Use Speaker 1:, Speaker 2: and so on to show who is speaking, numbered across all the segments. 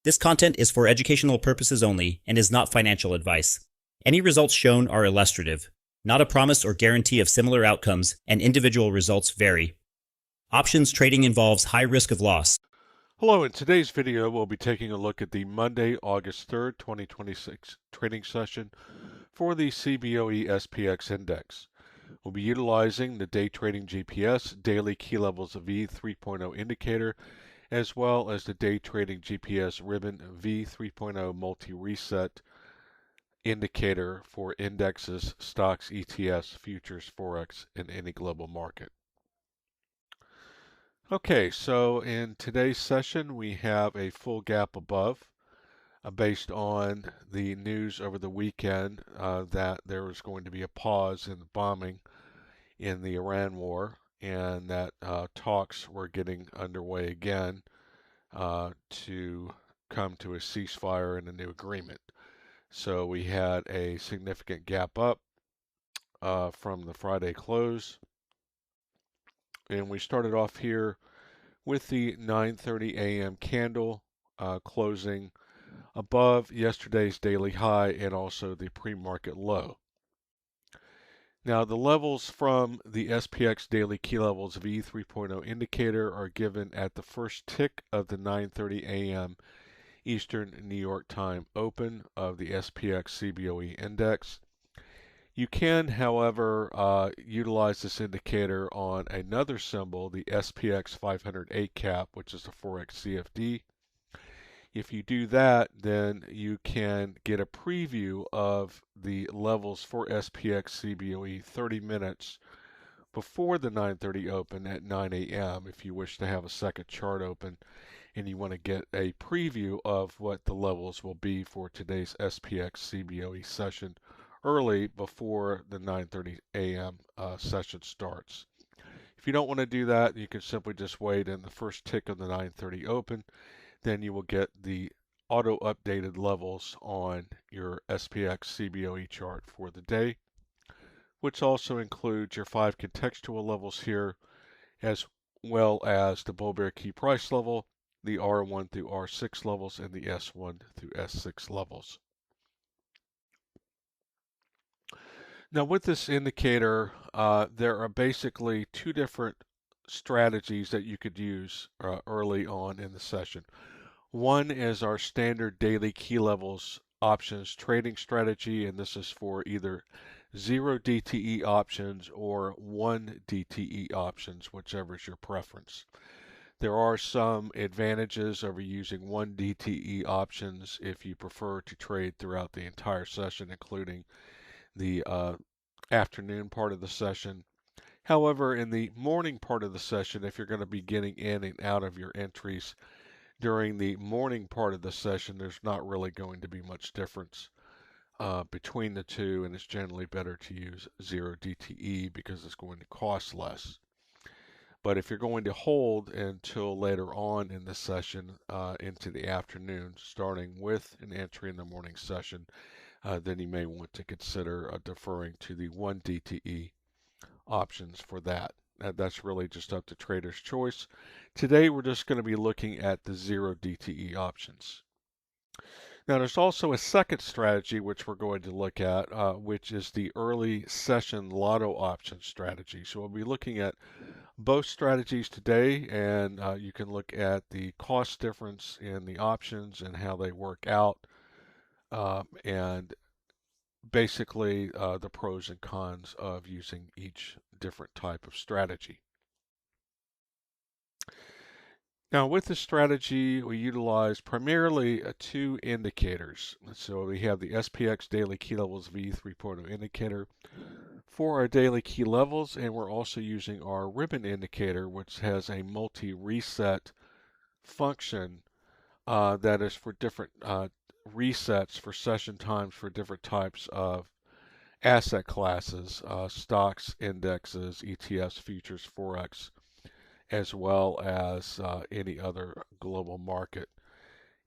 Speaker 1: This content is for educational purposes only and is not financial advice. Any results shown are illustrative, not a promise or guarantee of similar outcomes, and individual results vary. Options trading involves high risk of loss.
Speaker 2: Hello, in today's video we'll be taking a look at the Monday, August 3rd, 2026 trading session for the CBOE SPX index. We'll be utilizing the day trading GPS daily key levels V 3.0 indicator as well as the day trading GPS ribbon V 3.0 multi-reset indicator for indexes, stocks, ETFs, futures, forex, and any global market. Okay, so in today's session we have a full gap above based on the news over the weekend that there was going to be a pause in the bombing in the Iran war and that talks were getting underway again to come to a ceasefire and a new agreement. So we had a significant gap up from the Friday close, and we started off here with the 9:30 a.m. candle closing above yesterday's daily high and also the pre-market low. Now the levels from the SPX daily key levels V 3.0 indicator are given at the first tick of the 9:30 a.m. Eastern New York time open of the SPX CBOE index. You can, however, utilize this indicator on another symbol, the SPX 508 cap, which is the Forex CFD. If you do that, then you can get a preview of the levels for SPX CBOE 30 minutes before the 9:30 open at 9 a.m. if you wish to have a second chart open and you want to get a preview of what the levels will be for today's SPX CBOE session early before the 9:30 a.m. Session starts. If you don't want to do that, you can simply just wait in the first tick of the 9:30 open. Then you will get the auto updated levels on your SPX CBOE chart for the day, which also includes your 5 contextual levels here, as well as the bull bear key price level, the R1 through R6 levels, and the S1 through S6 levels. Now with this indicator, there are basically two different strategies that you could use early on in the session. One is our standard daily key levels options trading strategy, and this is for either 0 DTE options or 1 DTE options, whichever is your preference. There are some advantages over using 1 DTE options if you prefer to trade throughout the entire session, including the afternoon part of the session. However, in the morning part of the session, if you're going to be getting in and out of your entries during the morning part of the session, there's not really going to be much difference between the two, and it's generally better to use 0 DTE because it's going to cost less. But if you're going to hold until later on in the session into the afternoon, starting with an entry in the morning session, then you may want to consider deferring to the 1 DTE options for that. That's really just up to trader's choice. Today we're just going to be looking at the 0 DTE options. Now there's also a second strategy which we're going to look at, which is the early Session Lotto Options Strategy. So we'll be looking at both strategies today, and you can look at the cost difference in the options and how they work out, and basically the pros and cons of using each different type of strategy. Now with this strategy, we utilize primarily two indicators. So we have the SPX daily key levels V 3.0 indicator for our daily key levels, and we're also using our ribbon indicator, which has a multi-reset function that is for different resets for session times for different types of asset classes, stocks, indexes, ETFs, futures, forex, as well as any other global market.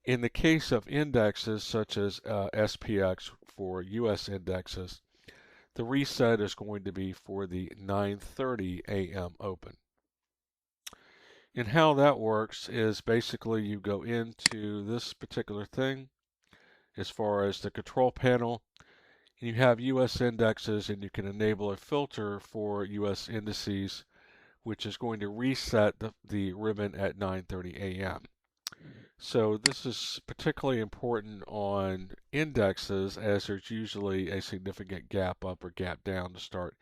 Speaker 2: In the case of indexes such as SPX for US indexes, the reset is going to be for the 9:30 a.m. open. And how that works is basically you go into this particular thing as far as the control panel, and you have US indexes, and you can enable a filter for US indices, which is going to reset the ribbon at 9:30 a.m. So this is particularly important on indexes, as there's usually a significant gap up or gap down to start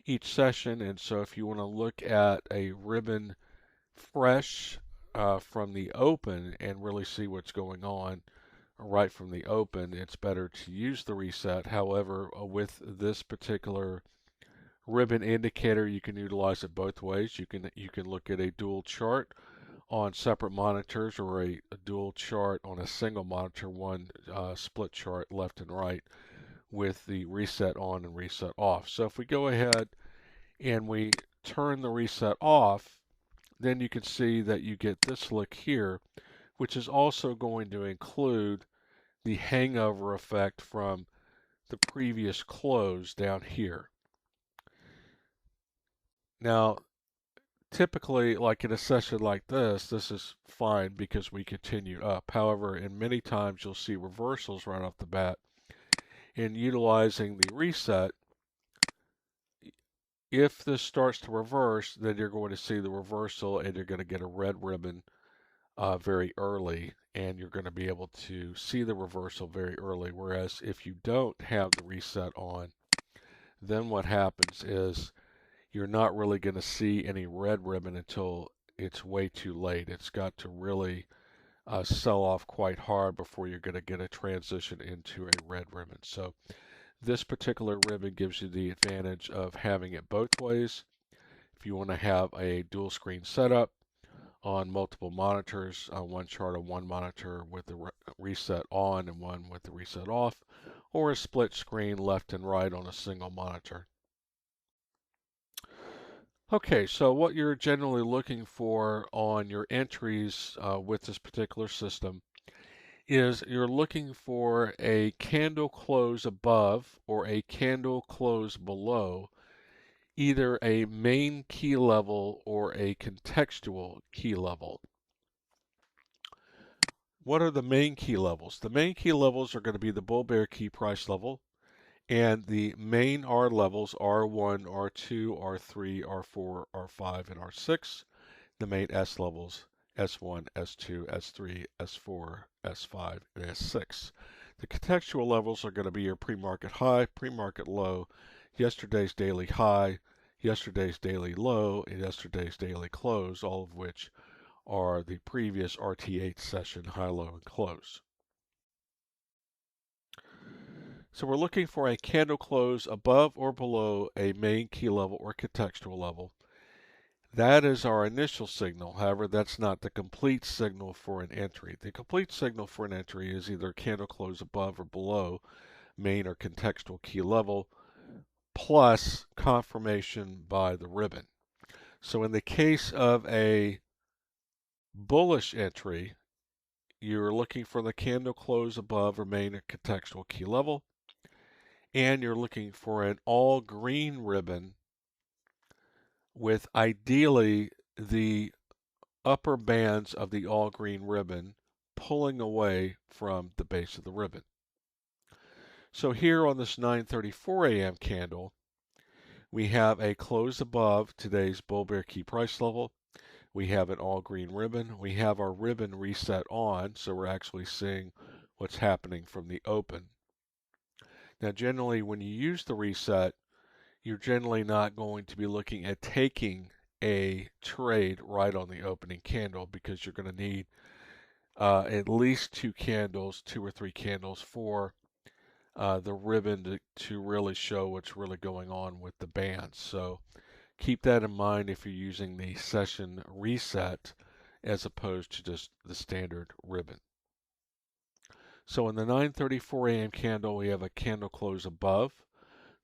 Speaker 2: each session. And so if you want to look at a ribbon fresh from the open and really see what's going on right from the open, it's better to use the reset. However, with this particular ribbon indicator, you can utilize it both ways. You can look at a dual chart on separate monitors, or a dual chart on a single monitor, one split chart left and right with the reset on and reset off. So if we go ahead and we turn the reset off, then you can see that you get this look here, which is also going to include the hangover effect from the previous close down here. Now, typically, like in a session like this is fine because we continue up. However, in many times you'll see reversals right off the bat. In utilizing the reset, if this starts to reverse, then you're going to see the reversal and you're going to get a red ribbon very early, and you're going to be able to see the reversal very early. Whereas if you don't have the reset on, then what happens is you're not really going to see any red ribbon until it's way too late. It's got to really sell off quite hard before you're going to get a transition into a red ribbon. So this particular ribbon gives you the advantage of having it both ways. If you want to have a dual screen setup on multiple monitors, one chart on one monitor with the reset on and one with the reset off, or a split screen left and right on a single monitor. Okay, so what you're generally looking for on your entries with this particular system is you're looking for a candle close above or a candle close below either a main key level or a contextual key level. What are the main key levels? The main key levels are going to be the bull bear key price level, and the main R levels R1, R2, R3, R4, R5, and R6. The main S levels S1, S2, S3, S4, S5, and S6. The contextual levels are going to be your pre-market high, pre-market low, yesterday's daily high, yesterday's daily low, and yesterday's daily close, all of which are the previous RT8 session high, low, and close. So we're looking for a candle close above or below a main key level or contextual level. That is our initial signal. However, that's not the complete signal for an entry. The complete signal for an entry is either candle close above or below main or contextual key level, plus confirmation by the ribbon. So in the case of a bullish entry, you're looking for the candle close above or main or contextual key level, and you're looking for an all green ribbon with ideally the upper bands of the all green ribbon pulling away from the base of the ribbon. So here on this 9:34 a.m. candle, we have a close above today's bull bear key price level. We have an all green ribbon. We have our ribbon reset on, so we're actually seeing what's happening from the open. Now generally when you use the reset, you're generally not going to be looking at taking a trade right on the opening candle, because you're going to need at least two or three candles for the ribbon to really show what's really going on with the bands. So keep that in mind if you're using the session reset as opposed to just the standard ribbon. So in the 9:34 a.m. candle, we have a candle close above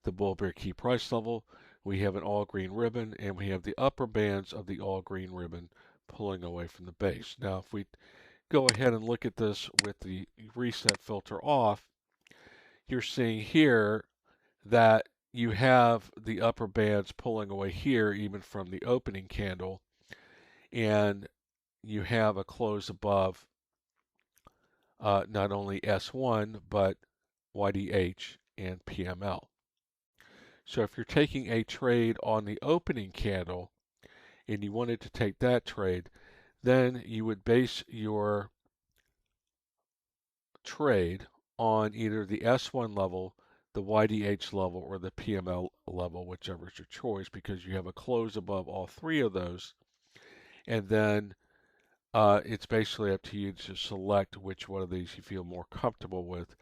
Speaker 2: the bull bear key price level. We have an all green ribbon, and we have the upper bands of the all green ribbon pulling away from the base. Now, if we go ahead and look at this with the reset filter off, you're seeing here that you have the upper bands pulling away here even from the opening candle, and you have a close above not only S1 but YDH and PML. So if you're taking a trade on the opening candle and you wanted to take that trade, then you would base your trade on either the S1 level, the YDH level, or the PML level, whichever is your choice, because you have a close above all three of those. And then it's basically up to you to select which one of these you feel more comfortable with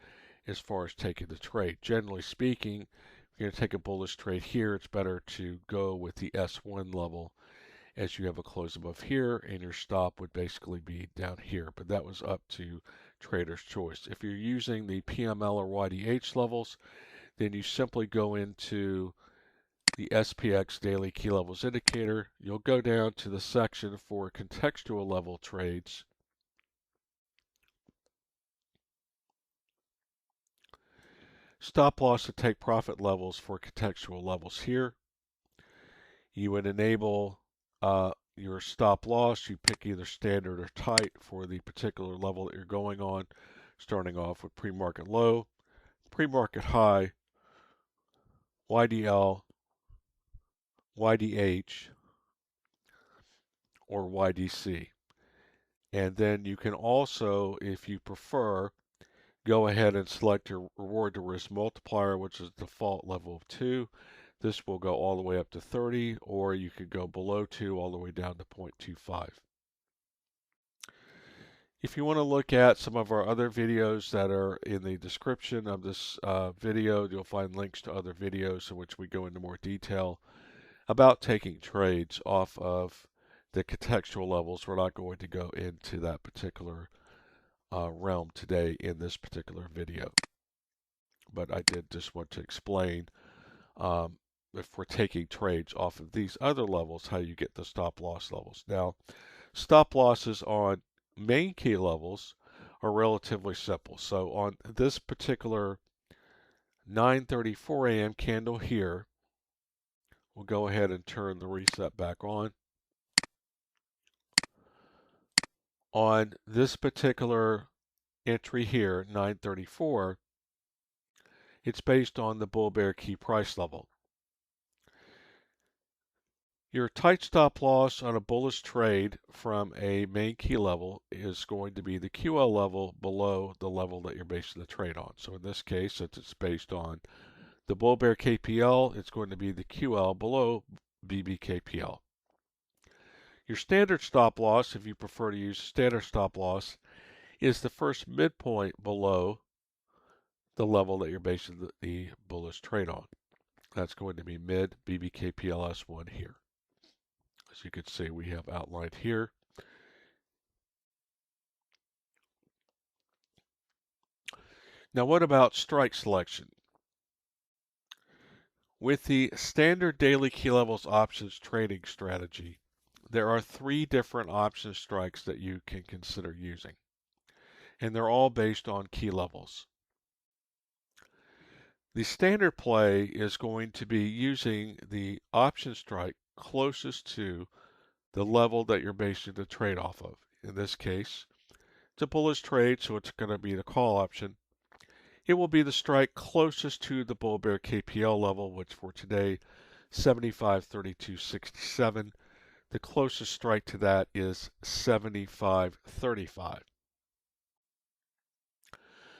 Speaker 2: as far as taking the trade. Generally speaking, if you're going to take a bullish trade here, it's better to go with the S1 level, as you have a close above here and your stop would basically be down here. But that was up to trader's choice. If you're using the PML or YDH levels, then you simply go into the SPX daily key levels indicator. You'll go down to the section for contextual level trades. Stop loss to take profit levels for contextual levels here. You would enable your stop loss. You pick either standard or tight for the particular level that you're going on, starting off with pre-market low, pre-market high, YDL, YDH, or YDC. And then you can also, if you prefer, go ahead and select your reward to risk multiplier, which is default level of 2. This will go all the way up to 30, or you could go below 2 all the way down to 0.25. If you want to look at some of our other videos that are in the description of this video, you'll find links to other videos in which we go into more detail about taking trades off of the contextual levels. We're not going to go into that particular realm today in this particular video. But I did just want to explain if we're taking trades off of these other levels, how you get the stop loss levels. Now, stop losses on main key levels are relatively simple. So on this particular 9:34 a.m. candle here, we'll go ahead and turn the reset back on. On this particular entry here, 9:34, it's based on the bull bear key price level. Your tight stop loss on a bullish trade from a main key level is going to be the QL level below the level that you're basing the trade on. So in this case, since it's based on the bull bear KPL, it's going to be the QL below BBKPL. Your standard stop loss, if you prefer to use standard stop loss, is the first midpoint below the level that you're basing the bullish trade on. That's going to be mid BBKPLS1 here. As you can see, we have outlined here. Now, what about strike selection? With the standard daily key levels options trading strategy, there are 3 different option strikes that you can consider using, and they're all based on key levels. The standard play is going to be using the option strike closest to the level that you're basing the trade off of. In this case, it's a bullish trade, so it's going to be the call option. It will be the strike closest to the bull bear KPL level, which for today, 75.3267. The closest strike to that is 75.35.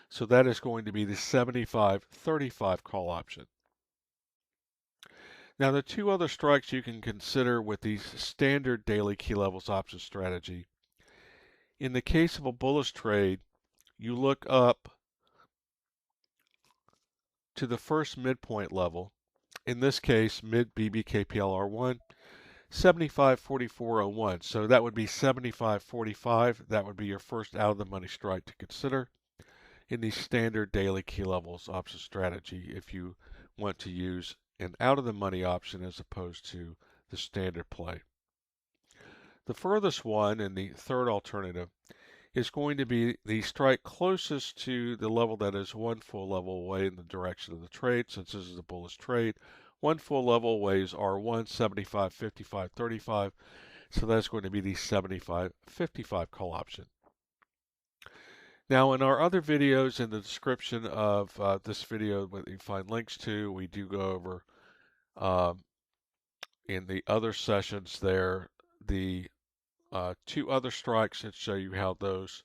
Speaker 2: So that is going to be the 75.35 call option. Now, the 2 other strikes you can consider with the standard daily key levels option strategy. In the case of a bullish trade, you look up to the first midpoint level. In this case, mid BBKPLR1, 75.4401. So that would be 75.45. That would be your first out of the money strike to consider in the standard daily key levels option strategy if you want to use an out of the money option as opposed to the standard play. The furthest one, and the third alternative, is going to be the strike closest to the level that is 1 full level away in the direction of the trade. Since this is a bullish trade, 1 full level away is R1, 75.55.35. So that's going to be the 75.55 call option. Now, in our other videos, in the description of this video, what you find links to, we do go over in the other sessions there the two other strikes and show you how those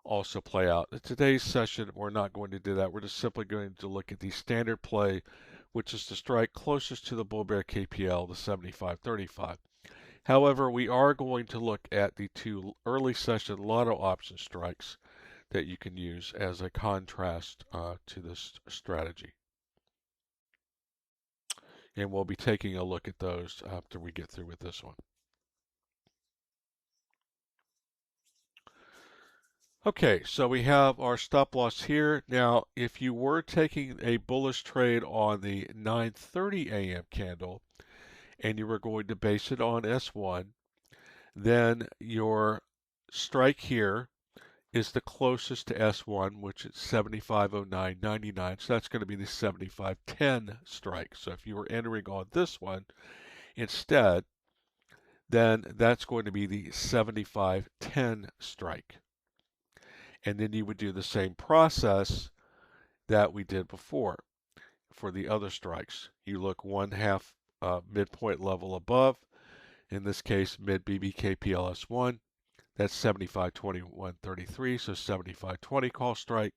Speaker 2: also play out. In today's session, we're not going to do that. We're just simply going to look at the standard play, which is the strike closest to the bull bear KPL, the 75.35. However, we are going to look at the two early session lotto option strikes that you can use as a contrast to this strategy. And we'll be taking a look at those after we get through with this one. Okay, so we have our stop loss here. Now, if you were taking a bullish trade on the 9:30 a.m. candle and you were going to base it on S1, then your strike here is the closest to S1, which is 75.09.99. So that's going to be the 75.10 strike. So if you were entering on this one instead, then that's going to be the 75.10 strike. And then you would do the same process that we did before for the other strikes. You look 1/2 midpoint level above, in this case mid BBKPLS1, that's 75.21.33, so 75.20 call strike,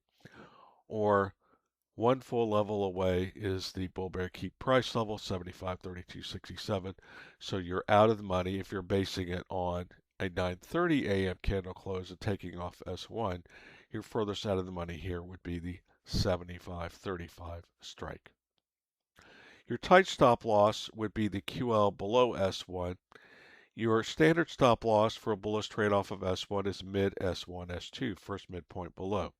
Speaker 2: or one full level away is the bull bear keep price level, 75.32.67, so you're out of the money if you're basing it on a 9:30 a.m. candle close and taking off S1. Your furthest out of the money here would be the 75.35 strike. Your tight stop loss would be the QL below S1. Your standard stop loss for a bullish trade off of S1 is mid S1, S2, first midpoint below.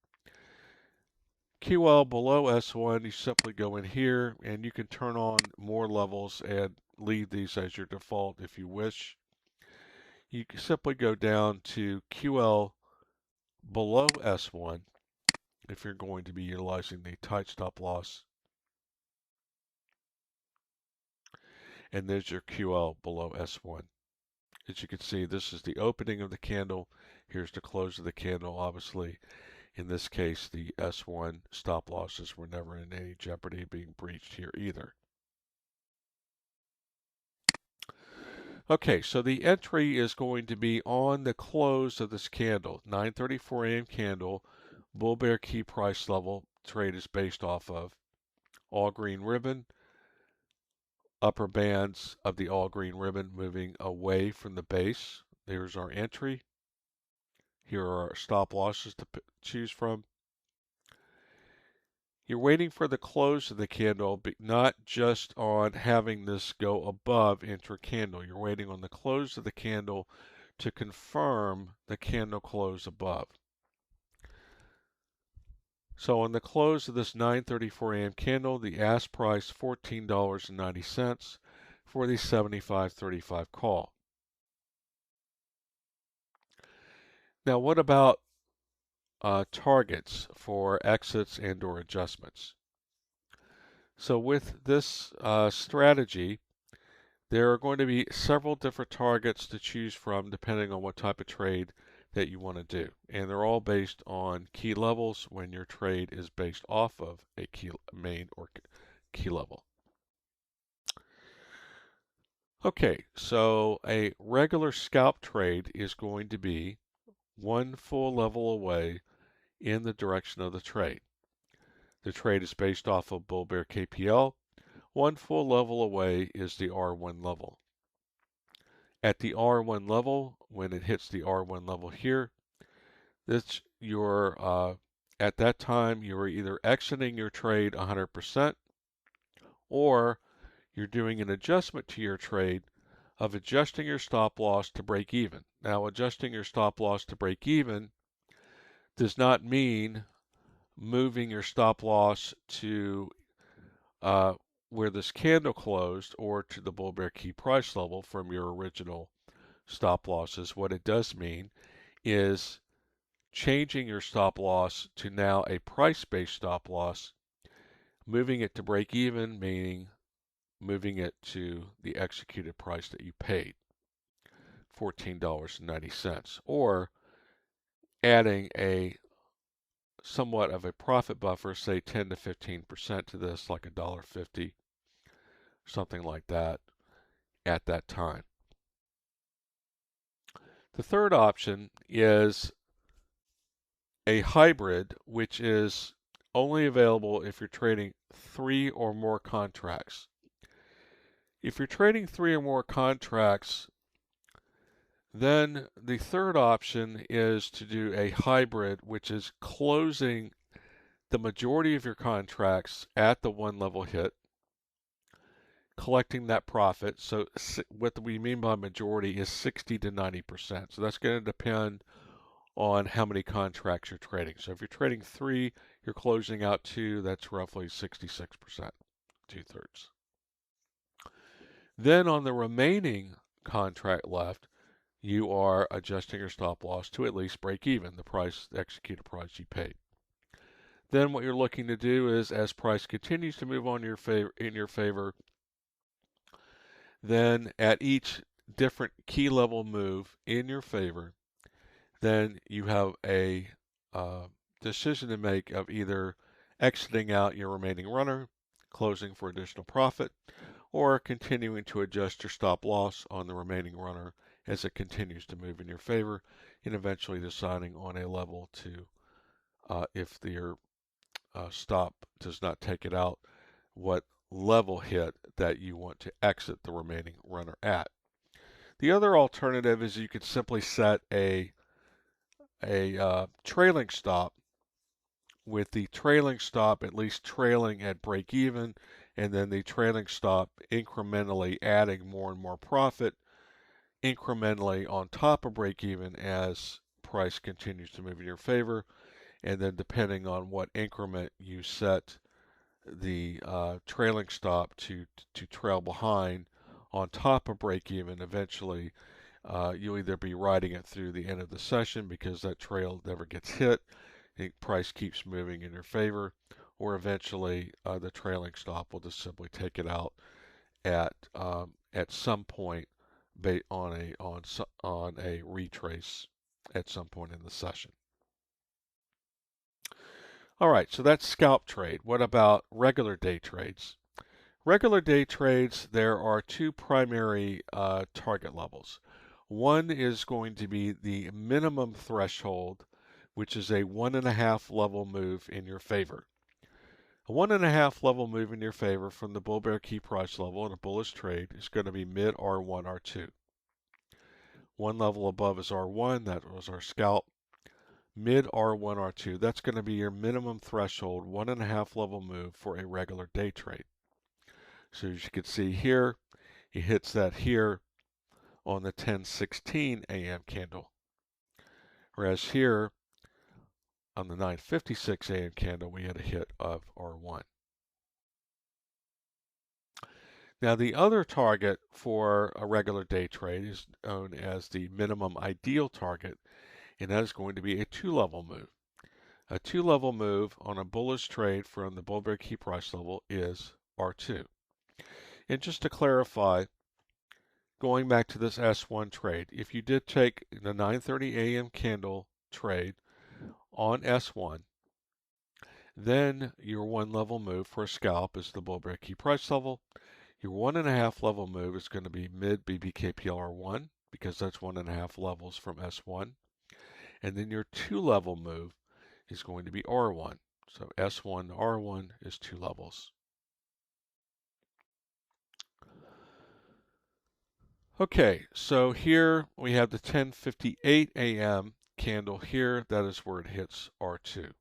Speaker 2: QL below S1, you simply go in here and you can turn on more levels and leave these as your default if you wish. You can simply go down to QL below S1 if you're going to be utilizing the tight stop loss. And there's your QL below S1. As you can see, this is the opening of the candle. Here's the close of the candle. Obviously, in this case, the S1 stop losses were never in any jeopardy of being breached here either. Okay, so the entry is going to be on the close of this candle, 9:34 a.m. candle, bull bear key price level. Trade is based off of all green ribbon, upper bands of the all green ribbon moving away from the base. There's our entry. Here are our stop losses to choose from. You're waiting for the close of the candle, but not just on having this go above intra-candle. You're waiting on the close of the candle to confirm the candle close above. So on the close of this 9:34 a.m. candle, the ask price $14.90 for the 75.35 call. Now what about targets for exits and or adjustments? So with this strategy, there are going to be several different targets to choose from depending on what type of trade that you want to do. And they're all based on key levels when your trade is based off of a key main or key level. Okay, so a regular scalp trade is going to be one full level away in the direction of the trade. The trade is based off of bull bear KPL. One full level away is the R1 level. At the R1 level, when it hits the R1 level here, this at that time you are either exiting your trade 100% or you're doing an adjustment to your trade of adjusting your stop loss to break even. Now, adjusting your stop loss to break even does not mean moving your stop loss to where this candle closed or to the bull bear key price level from your original stop losses. What it does mean is changing your stop loss to now a price-based stop loss, moving it to break even, meaning moving it to the executed price that you paid $14.90, or adding a somewhat of a profit buffer, say 10 to 15% to this, like $1.50, something like that at that time. The third option is a hybrid, which is only available if you're trading 3 or more contracts. If you're trading 3 or more contracts, then the third option is to do a hybrid, which is closing the majority of your contracts at the one level hit, collecting that profit. So what we mean by majority is 60 to 90%. So that's going to depend on how many contracts you're trading. So if you're trading 3, you're closing out 2, that's roughly 66%, 2/3. Then on the remaining contract left, you are adjusting your stop loss to at least break even, the executed price you paid. Then what you're looking to do is, as price continues to move on in your favor, then at each different key level move in your favor, then you have a decision to make of either exiting out your remaining runner, closing for additional profit, or continuing to adjust your stop loss on the remaining runner as it continues to move in your favor, and eventually deciding on a level to, if your stop does not take it out, what level hit that you want to exit the remaining runner at. The other alternative is you could simply set a trailing stop, with the trailing stop at least trailing at break even, and then the trailing stop incrementally adding more and more profit incrementally on top of break even as price continues to move in your favor. And then depending on what increment you set the trailing stop to trail behind on top of break even, eventually you'll either be riding it through the end of the session because that trail never gets hit, the price keeps moving in your favor, or eventually the trailing stop will just simply take it out at some point on a retrace at some point in the session. All right, so that's scalp trade. What about regular day trades? Regular day trades, there are two primary target levels. One is going to be the minimum threshold, which is a 1.5 level move in your favor. A 1.5 level move in your favor from the bull bear key price level in a bullish trade is going to be mid R1, R2. One level above is R1, that was our scalp. Mid R1, R2, that's going to be your minimum threshold 1.5 level move for a regular day trade. So as you can see here, he hits that here on the 10:16 a.m. candle. Whereas here on the 9:56 a.m. candle, we had a hit of R1. Now the other target for a regular day trade is known as the minimum ideal target, and that is going to be a 2-level move. A 2-level move on a bullish trade from the bull bear key price level is R2. And just to clarify, going back to this S1 trade, if you did take the 9:30 a.m. candle trade on S1, then your 1-level move for a scalp is the bull bear key price level. Your 1.5 level move is going to be mid BBKPLR1 because that's 1.5 levels from S1. And then your 2-level move is going to be R1. So S1 to R1 is 2 levels. Okay, so here we have the 10:58 a.m. candle here. That is where it hits R2.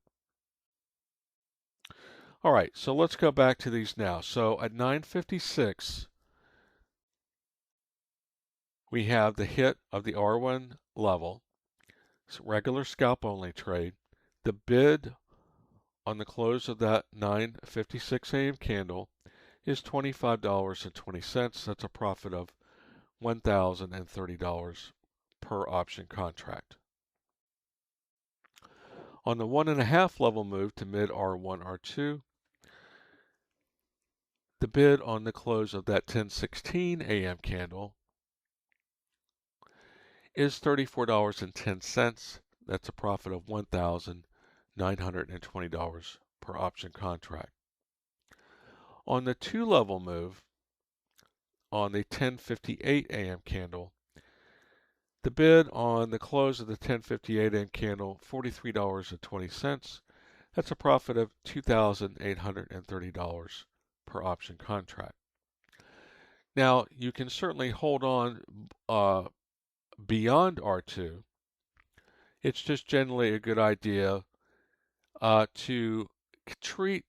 Speaker 2: All right, so let's go back to these now. So at 9:56, we have the hit of the R1 level. It's a regular scalp only trade. The bid on the close of that 9:56 a.m. candle is $25.20. That's a profit of $1,030 per option contract. On the 1.5 level move to mid R1, R2, the bid on the close of that 10:16 a.m. candle is $34.10. That's a profit of $1,920 per option contract. On the two-level move, on the 10:58 a.m. candle, the bid on the close of the 10:58 a.m. candle, $43.20. That's a profit of $2,830 per option contract. Now, you can certainly hold on beyond R2. It's just generally a good idea to treat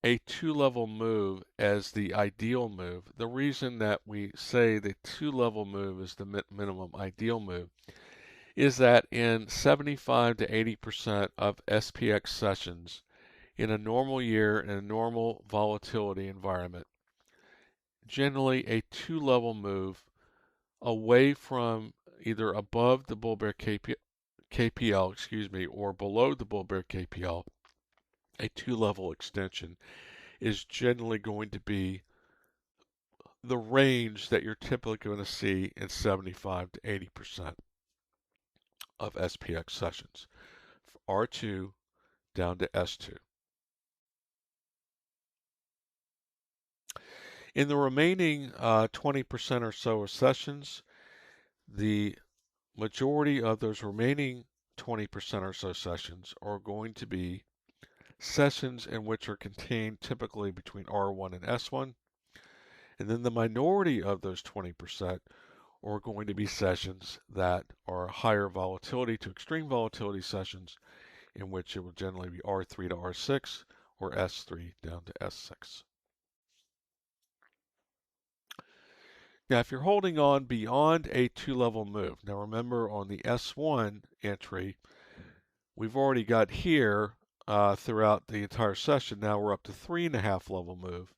Speaker 2: a two-level move as the ideal move. The reason that we say the two-level move is the minimum ideal move is that in 75 to 80% of SPX sessions in a normal year in a normal volatility environment, generally a two-level move away from either above the bull bear KPL, or below the bull bear KPL, a two-level extension is generally going to be the range that you're typically going to see in 75 to 80% of SPX sessions, R2 down to S2. In the remaining 20% or so of sessions, the majority of those remaining 20% or so sessions are going to be sessions in which are contained typically between R1 and S1. And then the minority of those 20% are going to be sessions that are higher volatility to extreme volatility sessions, in which it will generally be R3 to R6 or S3 down to S6. Now, if you're holding on beyond a two-level move, now remember on the S1 entry, we've already got here throughout the entire session. Now we're up to 3.5 level move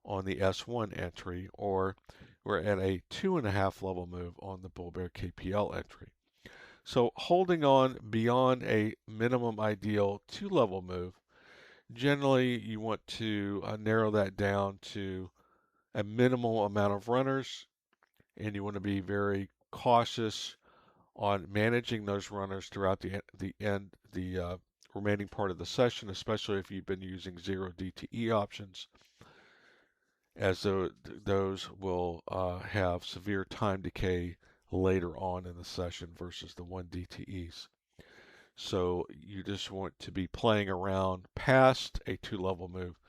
Speaker 2: on the S1 entry, or we're at a 2.5 level move on the bull bear KPL entry. So holding on beyond a minimum ideal two-level move, generally you want to narrow that down to a minimal amount of runners, and you want to be very cautious on managing those runners throughout the remaining part of the session, especially if you've been using 0DTE options, as those will have severe time decay later on in the session versus the 1DTEs. So you just want to be playing around past a two-level move,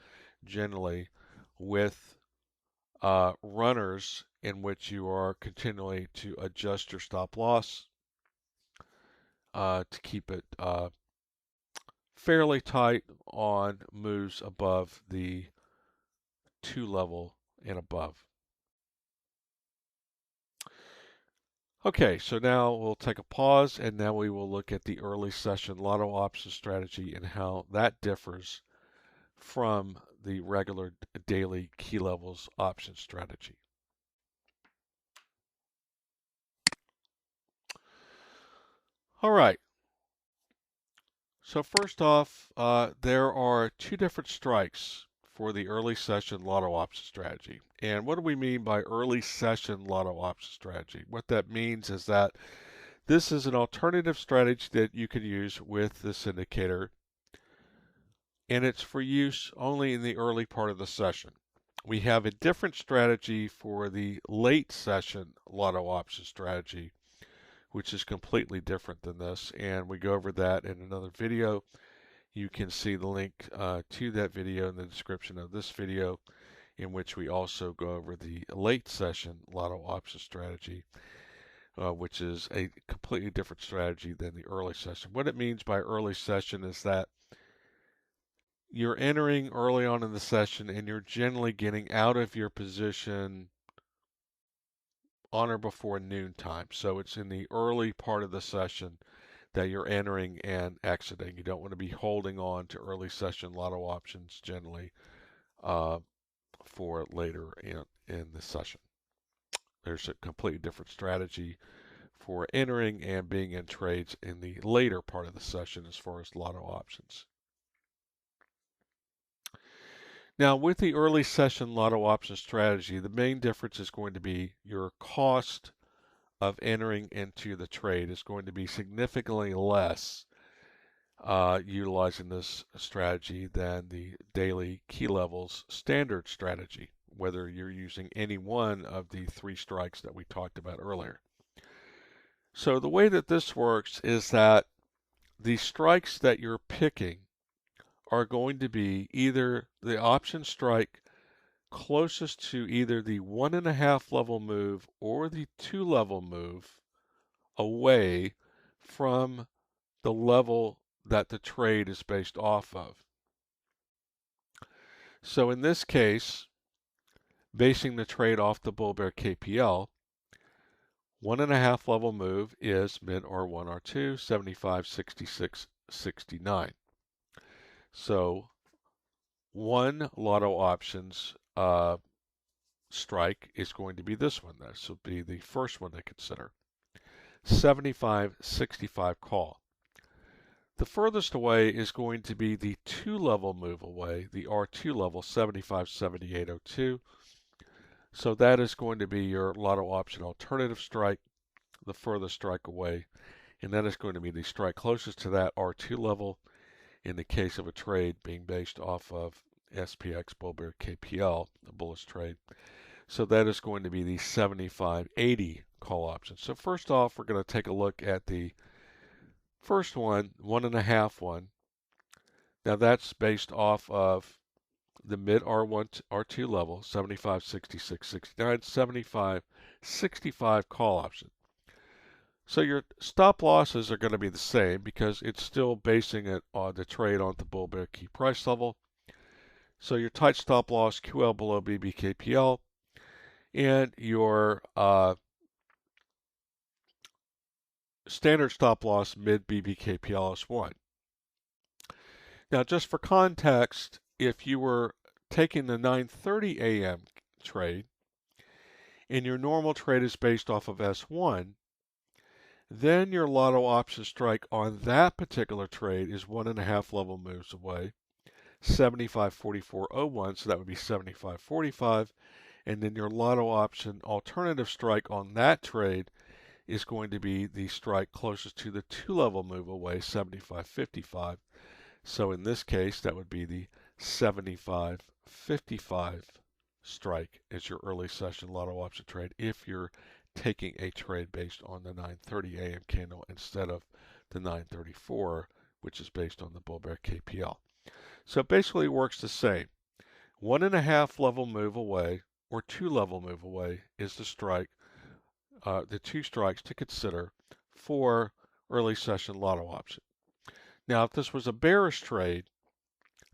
Speaker 2: generally with runners in which you are continually to adjust your stop loss to keep it fairly tight on moves above the two level and above. Okay, so now we'll take a pause, and now we will look at the early session lotto option strategy and how that differs from the regular daily key levels option strategy. All right. So first off, there are two different strikes for the early session lotto option strategy. And what do we mean by early session lotto option strategy? What that means is that this is an alternative strategy that you can use with this indicator, and it's for use only in the early part of the session. We have a different strategy for the late session lotto option strategy, which is completely different than this, and we go over that in another video. You can see the link to that video in the description of this video, in which we also go over the late session lotto option strategy, which is a completely different strategy than the early session. What it means by early session is that you're entering early on in the session and you're generally getting out of your position on or before noon time. So it's in the early part of the session that you're entering and exiting. You don't want to be holding on to early session lotto options generally for later in the session. There's a completely different strategy for entering and being in trades in the later part of the session as far as lotto options. Now, with the early session lotto option strategy, the main difference is going to be your cost of entering into the trade is going to be significantly less utilizing this strategy than the daily key levels standard strategy, whether you're using any one of the 3 strikes that we talked about earlier. So the way that this works is that the strikes that you're picking are going to be either the option strike closest to either the 1.5 level move or the 2 level move away from the level that the trade is based off of. So in this case, basing the trade off the bull bear KPL, 1.5 level move is mid R1, R2, 75, 66, 69. So one lotto options strike is going to be this one. This will be the first one to consider. 75, 65 call. The furthest away is going to be the 2 level move away, the R2 level, 75, 78, 02. So that is going to be your lotto option alternative strike, the furthest strike away, and that is going to be the strike closest to that R2 level in the case of a trade being based off of SPX Bull Bear KPL, the bullish trade. So that is going to be the 75-80 call option. So first off, we're going to take a look at the first one, 1.5 one. Now that's based off of the mid R1, R2 level, 75, 66, 69, 75, 65 call option. So your stop losses are going to be the same because it's still basing it on the trade on the bull bear key price level. So your tight stop loss QL below BBKPL and your standard stop loss mid BBKPL is 1. Now just for context, if you were taking the 9:30 a.m. trade and your normal trade is based off of S1, then your lotto option strike on that particular trade is 1.5 level moves away, 75.44.01, so that would be 75.45, and then your lotto option alternative strike on that trade is going to be the strike closest to the 2 level move away, 75.55. So in this case, that would be the 75.55 strike as your early session lotto option trade if you're taking a trade based on the 9:30 a.m. candle instead of the 9:34, which is based on the bull bear KPL. So it basically works the same. 1.5 level move away or 2 level move away is the strike, the 2 strikes to consider for early session lotto option. Now, if this was a bearish trade,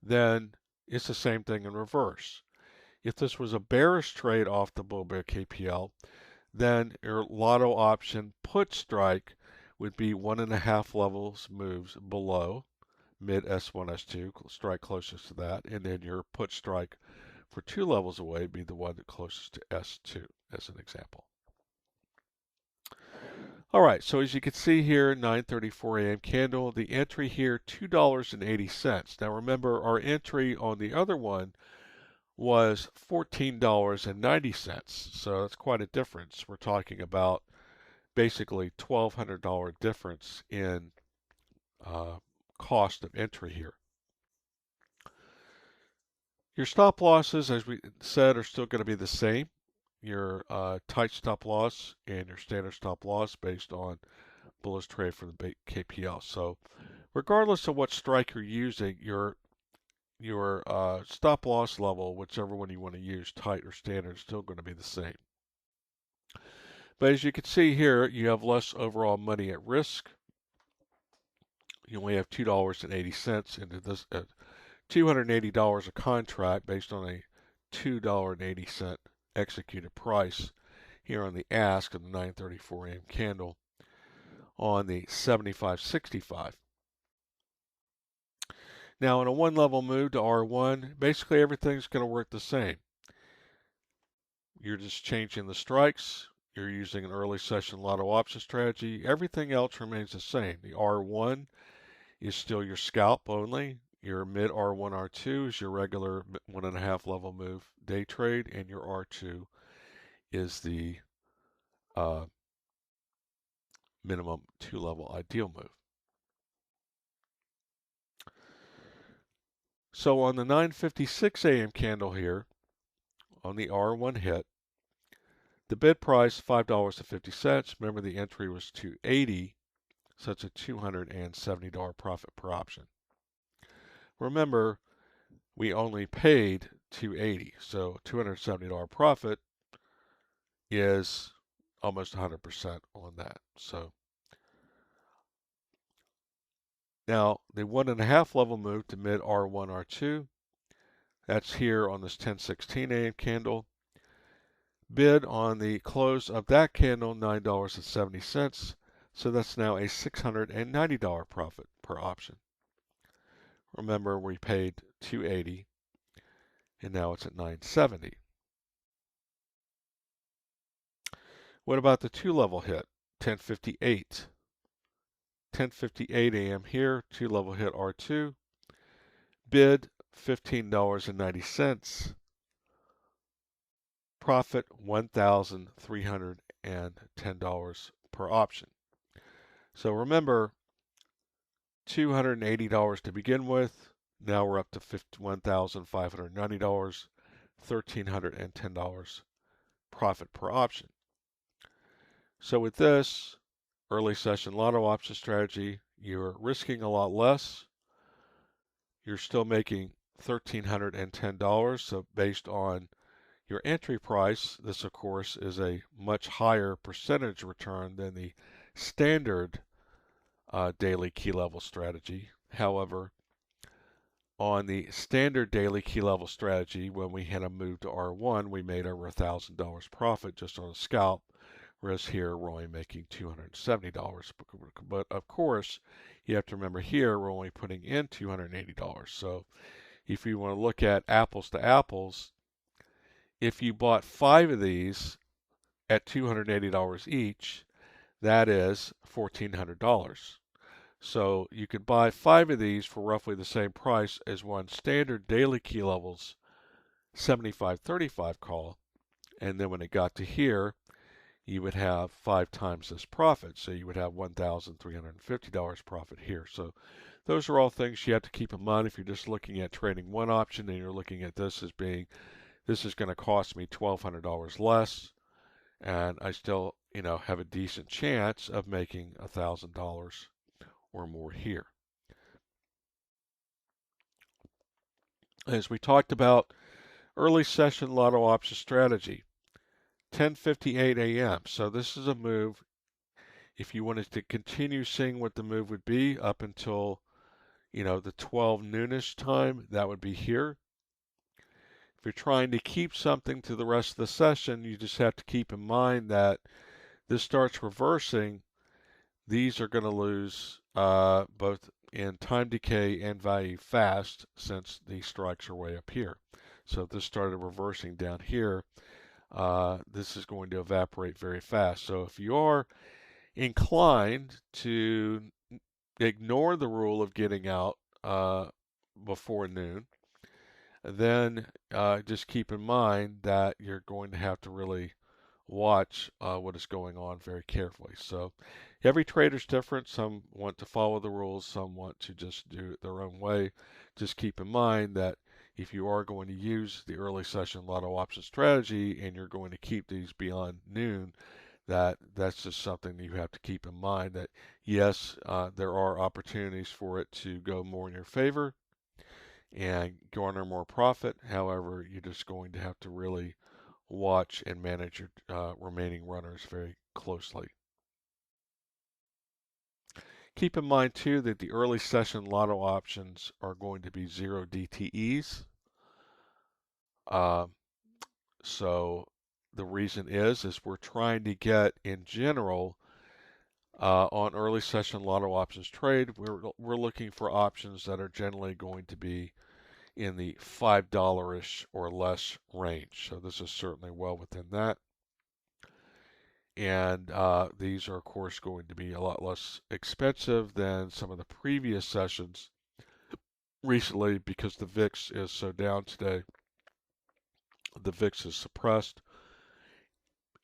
Speaker 2: then it's the same thing in reverse. If this was a bearish trade off the bull bear KPL, then your lotto option put strike would be 1.5 levels moves below mid S1, S2, strike closest to that, and then your put strike for 2 levels away be the one that closest to S2 as an example. All right, so as you can see here, 9:34 a.m. candle, the entry here, $2.80. Now remember, our entry on the other one was $14.90, so that's quite a difference. We're talking about basically $1,200 difference in cost of entry here. Your stop losses, as we said, are still going to be the same. Your tight stop loss and your standard stop loss based on bullish trade for the KPL. So regardless of what strike you're using, your stop loss level, whichever one you want to use, tight or standard, is still going to be the same. But as you can see here, you have less overall money at risk. You only have $2.80 into this $280 a contract based on a $2.80 executed price here on the ask of the 9:34 a.m. candle on the 75.65. Now in a one level move to R1, basically everything's going to work the same. You're just changing the strikes. You're using an early session lotto option strategy. Everything else remains the same. The R1 is still your scalp only. Your mid R1, R2 is your regular 1.5 level move day trade, and your R2 is the minimum 2-level ideal move. So on the 9:56 a.m. candle here, on the R1 hit, the bid price $5.50. Remember the entry was $2.80, so it's a $270 profit per option. Remember, we only paid $2.80, so $270 profit is almost 100% on that. So now the 1.5 level move to mid R1, R2, that's here on this 10:16 a.m. candle. Bid on the close of that candle $9.70, so that's now a $690 profit per option. Remember, we paid $2.80 and now it's at $9.70. What about the 2-level hit? 10:58. 10:58 a.m. here, 2-level hit R2. Bid $15.90. Profit $1,310 per option. So remember, $280 to begin with. Now we're up to $1,590, $1,310 profit per option. So with this early session lotto option strategy, you're risking a lot less. You're still making $1,310. So based on your entry price, this of course is a much higher percentage return than the standard daily key level strategy. However, on the standard daily key level strategy, when we had a move to R1, we made over $1,000 profit just on a scalp, whereas here we're only making $270. But of course, you have to remember here we're only putting in $280. So if you want to look at apples to apples, if you bought 5 of these at $280 each, that is $1,400. So you could buy 5 of these for roughly the same price as one standard daily key levels 75-35 call. And then when it got to here, you would have 5 times this profit. So you would have $1,350 profit here. So those are all things you have to keep in mind if you're just looking at trading one option and you're looking at this as being, this is going to cost me $1,200 less. And I still, have a decent chance of making $1,000 or more here. As we talked about, early session lotto option strategy, 10:58 a.m. So this is a move. If you wanted to continue seeing what the move would be up until, the 12 noonish time, that would be here. If you're trying to keep something to the rest of the session, you just have to keep in mind that this starts reversing. These are going to lose both in time decay and value fast since the strikes are way up here. So if this started reversing down here, this is going to evaporate very fast. So if you are inclined to ignore the rule of getting out before noon, then just keep in mind that you're going to have to really watch what is going on very carefully. So every trader's different. Some want to follow the rules, some want to just do it their own way. Just keep in mind that if you are going to use the early session lotto option strategy and you're going to keep these beyond noon, that's just something that you have to keep in mind, that yes, there are opportunities for it to go more in your favor and garner more profit. However, you're just going to have to really watch and manage your remaining runners very closely. Keep in mind too that the early session lotto options are going to be 0 DTEs. So the reason is we're trying to get, in general, on early session lotto options trade, we're looking for options that are generally going to be in the $5-ish or less range. So this is certainly well within that. And these are, of course, going to be a lot less expensive than some of the previous sessions recently because the VIX is so down today. The VIX is suppressed,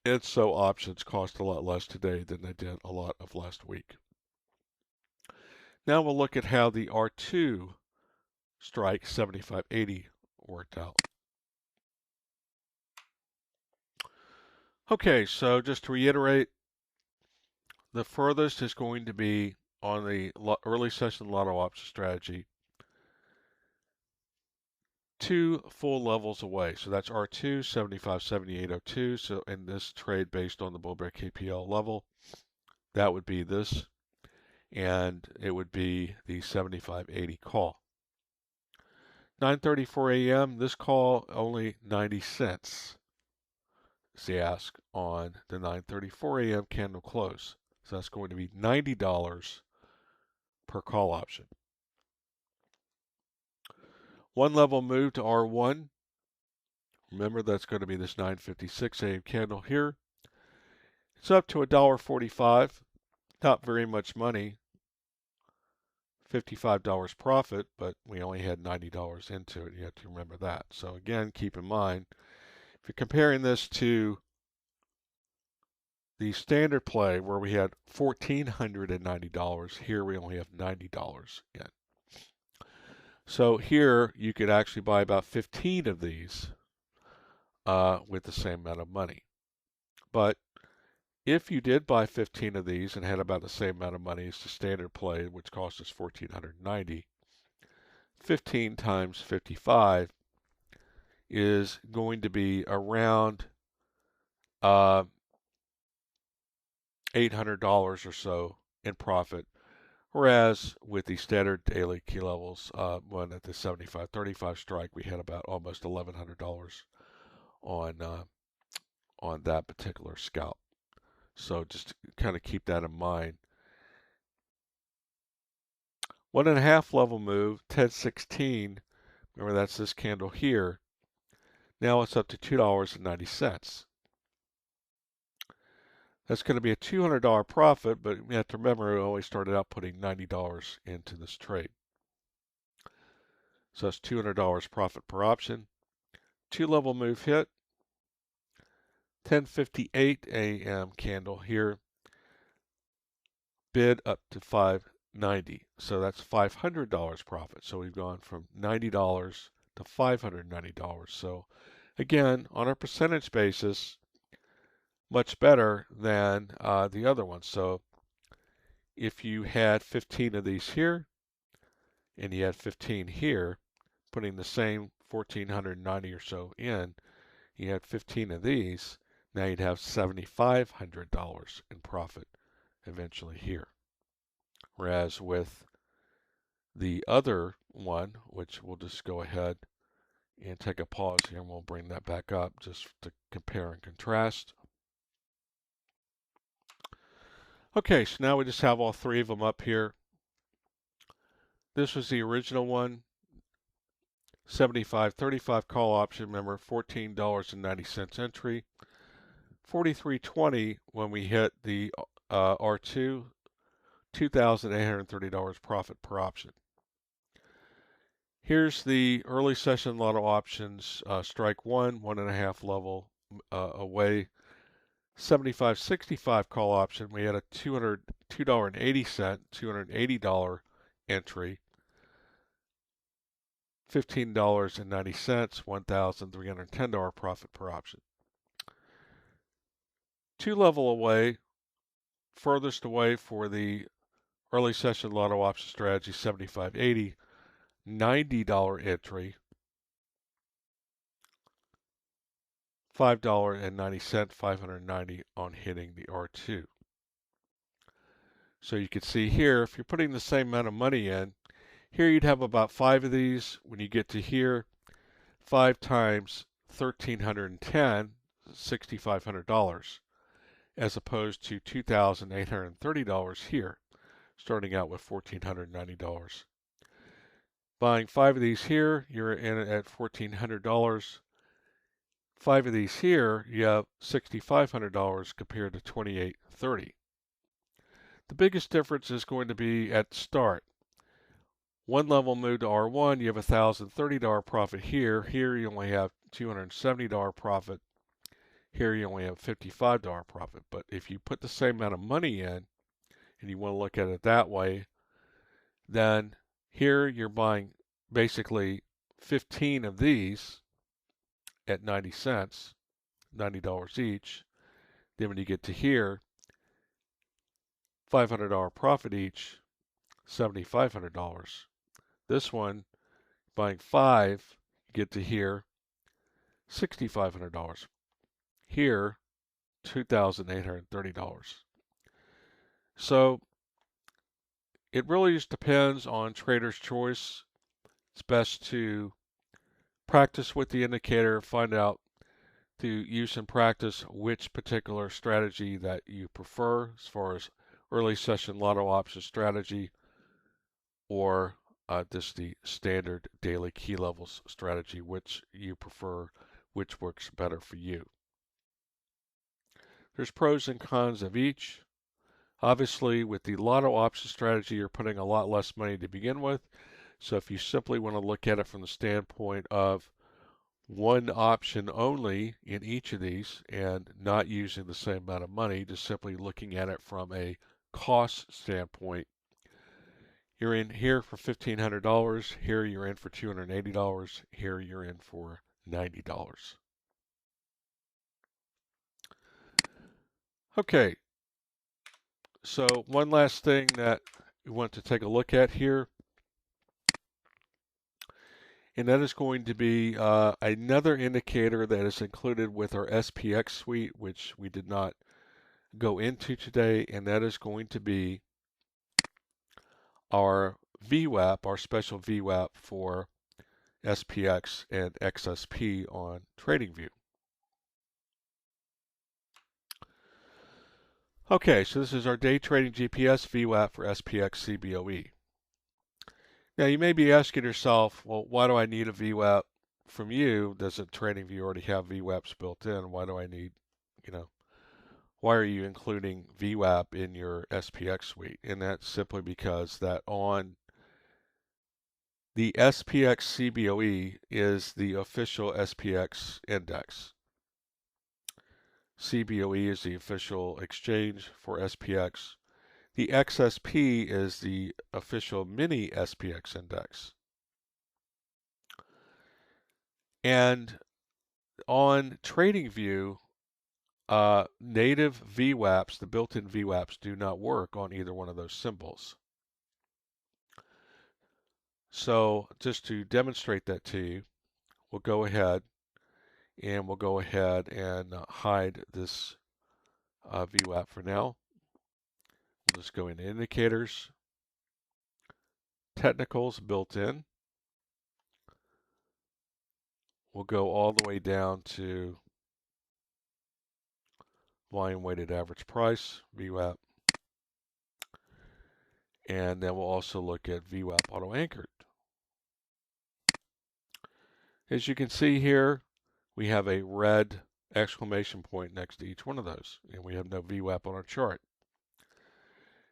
Speaker 2: And so options cost a lot less today than they did a lot of last week. Now we'll look at how the R2 strike 75.80 worked out. Okay, so just to reiterate, the furthest is going to be on the early session lotto option strategy 2 full levels away. So that's R2, 75.7802. So in this trade based on the Bull Bear KPL level, that would be this, and it would be the 75.80 call. 9:34 a.m. This call only 90 cents. Is the ask on the 9:34 a.m. candle close. So that's going to be $90 per call option. One level move to R1. Remember, that's going to be this 9:56 a.m. candle here. It's up to $1.45. Not very much money. $55 profit, but we only had $90 into it. You have to remember that. So again, keep in mind, if you're comparing this to the standard play where we had $1,490, here we only have $90 in. So here you could actually buy about 15 of these with the same amount of money. But if you did buy 15 of these and had about the same amount of money as the standard play, which cost us $1,490, 15 times 55 is going to be around $800 or so in profit. Whereas with the standard daily key levels, one at the 75.35 strike, we had about almost $1,100 on that particular scalp. So just kind of keep that in mind. 1.5 level move, 10.16. Remember, that's this candle here. Now it's up to $2.90. That's going to be a $200 profit, but you have to remember we always started out putting $90 into this trade. So that's $200 profit per option. 2 level move hit. 10:58 a.m. candle here. Bid up to $590. So that's $500 profit. So we've gone from $90 to $590. So again, on a percentage basis, much better than the other one. So if you had 15 of these here and you had 15 here, putting the same 1,490 or so in, you had 15 of these, now you'd have $7,500 in profit eventually here. Whereas with the other one, which we'll just go ahead and take a pause here and we'll bring that back up just to compare and contrast. Okay, so now we just have all three of them up here. This was the original one, 75.35 call option, remember $14.90 entry. 43.20 when we hit the R2, $2,830 profit per option. Here's the early session lotto options strike 1.5 level away. 75.65 call option, we had a $2.80, $280 entry. $15.90, $1,310 profit per option. 2 level away, furthest away for the early session lotto option strategy 75.80, $90 entry, $5.90, $590 on hitting the R2. So you can see here, if you're putting the same amount of money in, here you'd have about 5 of these. When you get to here, 5 times 1,310, $6,500, as opposed to $2,830 here, starting out with $1,490. Buying 5 of these here, you're in at $1,400. 5 of these here, you have $6,500 compared to $2,830. The biggest difference is going to be at the start. One level move to R1, you have $1,030 profit here. Here you only have $270 profit. Here you only have $55 profit. But if you put the same amount of money in and you want to look at it that way, then here you're buying basically 15 of these at 90 cents, $90 each. Then when you get to here, $500 profit each, $7,500. This one, buying 5, you get to here, $6,500. Here, $2,830. So it really just depends on trader's choice. It's best to practice with the indicator, find out to use and practice which particular strategy that you prefer as far as early session lotto option strategy or just the standard daily key levels strategy, which you prefer, which works better for you. There's pros and cons of each. Obviously, with the lotto option strategy, you're putting a lot less money to begin with. So if you simply want to look at it from the standpoint of one option only in each of these and not using the same amount of money, just simply looking at it from a cost standpoint, you're in here for $1,500, here you're in for $280, here you're in for $90. Okay, so one last thing that we want to take a look at here, and that is going to be another indicator that is included with our SPX suite, which we did not go into today, and that is going to be our VWAP, our special VWAP for SPX and XSP on TradingView. Okay, so this is our day trading GPS VWAP for SPX CBOE. Now you may be asking yourself, well, why do I need a VWAP from you? Doesn't TradingView already have VWAPs built in? Why do I need, why are you including VWAP in your SPX suite? And that's simply because that on the SPX CBOE is the official SPX index. CBOE is the official exchange for SPX. The XSP is the official mini SPX index. And on TradingView, native VWAPs, the built-in VWAPs, do not work on either one of those symbols. So just to demonstrate that to you, we'll go ahead and hide this VWAP for now. We'll just go into indicators, technicals built in. We'll go all the way down to volume weighted average price, VWAP. And then we'll also look at VWAP auto anchored. As you can see here, we have a red exclamation point next to each one of those, and we have no VWAP on our chart.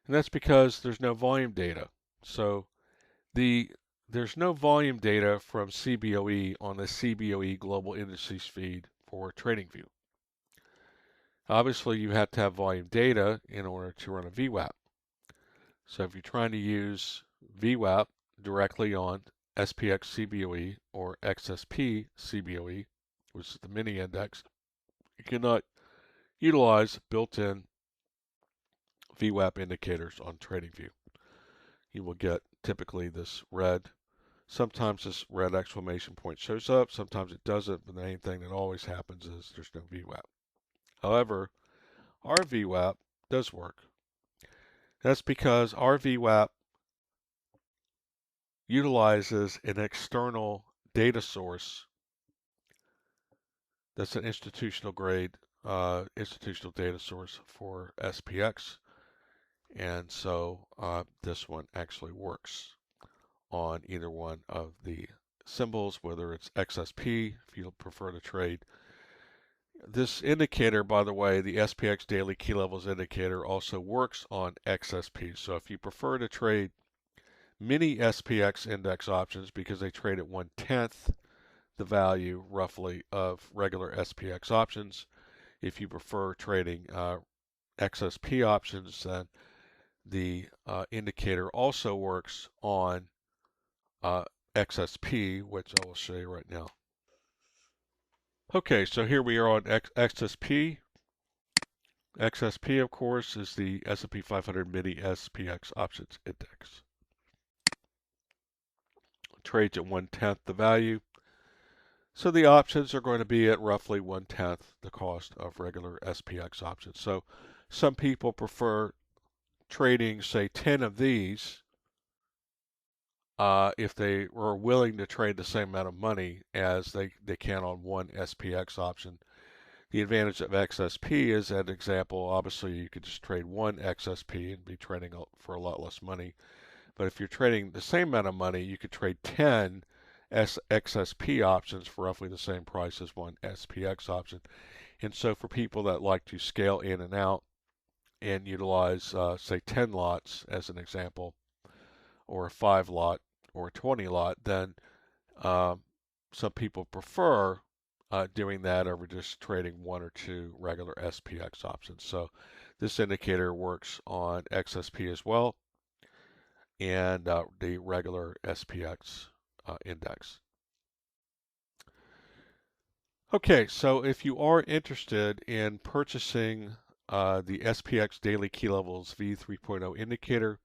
Speaker 2: And that's because there's no volume data. So there's no volume data from CBOE on the CBOE Global Indices feed for TradingView. Obviously, you have to have volume data in order to run a VWAP. So if you're trying to use VWAP directly on SPX CBOE or XSP CBOE, which is the mini index, you cannot utilize built-in VWAP indicators on TradingView. You will get typically this red. Sometimes this red exclamation point shows up, sometimes it doesn't, but the main thing that always happens is there's no VWAP. However, our VWAP does work. That's because our VWAP utilizes an external data source that's an institutional grade, institutional data source for SPX. And so this one actually works on either one of the symbols, whether it's XSP, if you prefer to trade. This indicator, by the way, the SPX Daily Key Levels Indicator, also works on XSP. So if you prefer to trade mini SPX index options because they trade at 1/10 the value roughly of regular SPX options, if you prefer trading XSP options, then the indicator also works on XSP, which I will show you right now. Okay, so here we are on XSP. XSP, of course, is the S&P 500 Mini SPX Options Index. Trades at 1/10 the value. So the options are going to be at roughly 1/10 the cost of regular SPX options. So some people prefer trading, say, 10 of these if they were willing to trade the same amount of money as they can on one SPX option. The advantage of XSP is, an example, obviously you could just trade one XSP and be trading for a lot less money. But if you're trading the same amount of money, you could trade 10 XSP options for roughly the same price as one SPX option. And so for people that like to scale in and out and utilize, say, 10 lots as an example, or a 5 lot or a 20 lot, then some people prefer doing that over just trading one or two regular SPX options. So this indicator works on XSP as well, and the regular SPX index. Okay, so if you are interested in purchasing the SPX Daily Key Levels V3.0 indicator,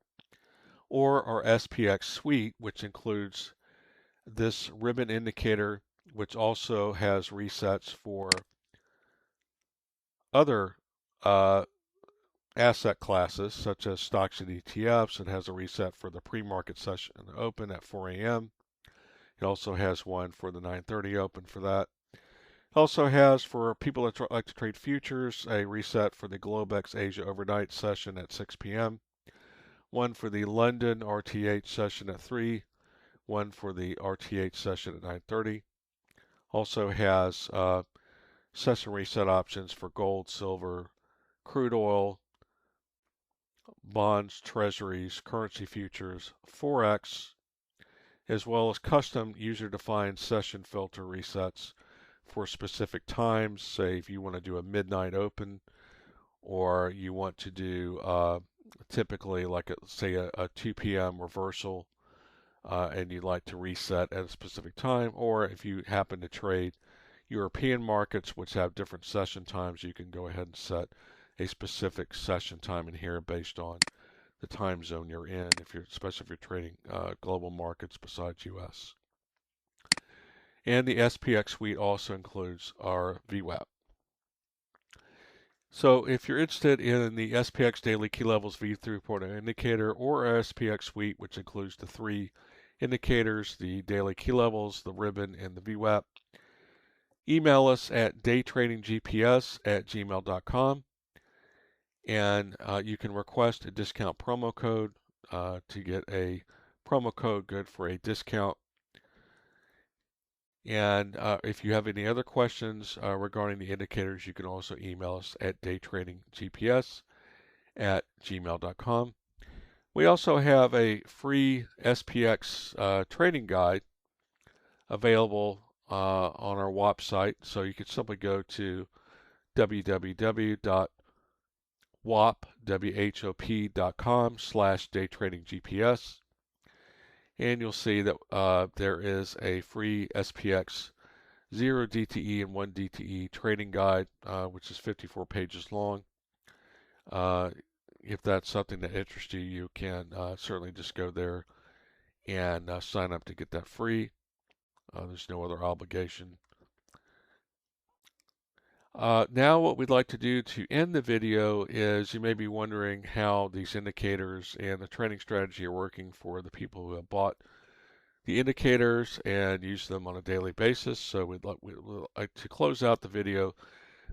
Speaker 2: or our SPX suite, which includes this ribbon indicator, which also has resets for other asset classes, such as stocks and ETFs. It has a reset for the pre-market session open at 4 a.m. It also has one for the 9:30 open for that. It also has, for people that like to trade futures, a reset for the Globex Asia overnight session at 6 p.m. One for the London RTH session at 3. One for the RTH session at 9:30. Also has session reset options for gold, silver, crude oil, bonds, treasuries, currency futures, Forex, as well as custom user-defined session filter resets for specific times. Say if you want to do a midnight open, or you want to do typically like say a 2 p.m. reversal, and you'd like to reset at a specific time, or if you happen to trade European markets, which have different session times, you can go ahead and set a specific session time in here based on the time zone you're in, especially if you're trading global markets besides US. And the SPX suite also includes our VWAP. So if you're interested in the SPX Daily Key Levels V3.0 indicator, or our SPX suite, which includes the three indicators, the daily key levels, the ribbon, and the VWAP, email us at daytradinggps@gmail.com, and you can request a discount promo code to get a promo code good for a discount. And if you have any other questions regarding the indicators, you can also email us at daytradinggps@gmail.com. We also have a free SPX trading guide available on our WAP site. So you can simply go to www.whop.com/daytradinggps, and you'll see that there is a free SPX 0DTE and 1DTE trading guide, which is 54 pages long. If that's something that interests you, you can certainly just go there and sign up to get that free. There's no other obligation. Now what we'd like to do to end the video is, you may be wondering how these indicators and the trading strategy are working for the people who have bought the indicators and use them on a daily basis. So we'd like to close out the video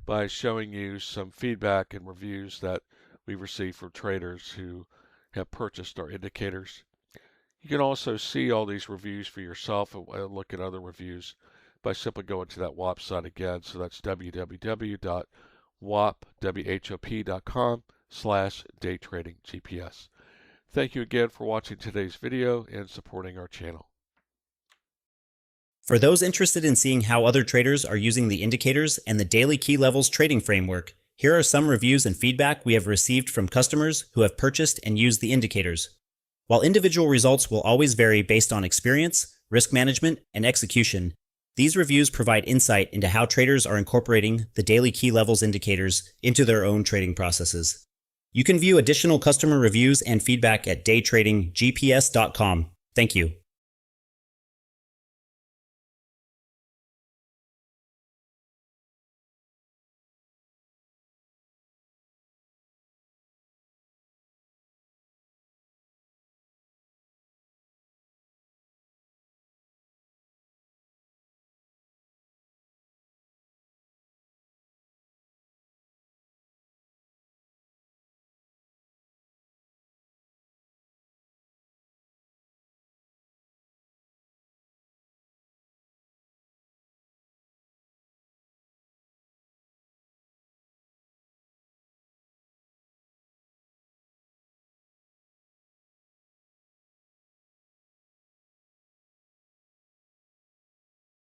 Speaker 2: by showing you some feedback and reviews that we've received from traders who have purchased our indicators. You can also see all these reviews for yourself and look at other reviews by simply going to that WAP site again. So that's www.whop.com/daytradinggps. Thank you again for watching today's video and supporting our channel.
Speaker 1: For those interested in seeing how other traders are using the indicators and the daily key levels trading framework, here are some reviews and feedback we have received from customers who have purchased and used the indicators. While individual results will always vary based on experience, risk management, and execution, these reviews provide insight into how traders are incorporating the daily key levels indicators into their own trading processes. You can view additional customer reviews and feedback at daytradinggps.com. Thank you.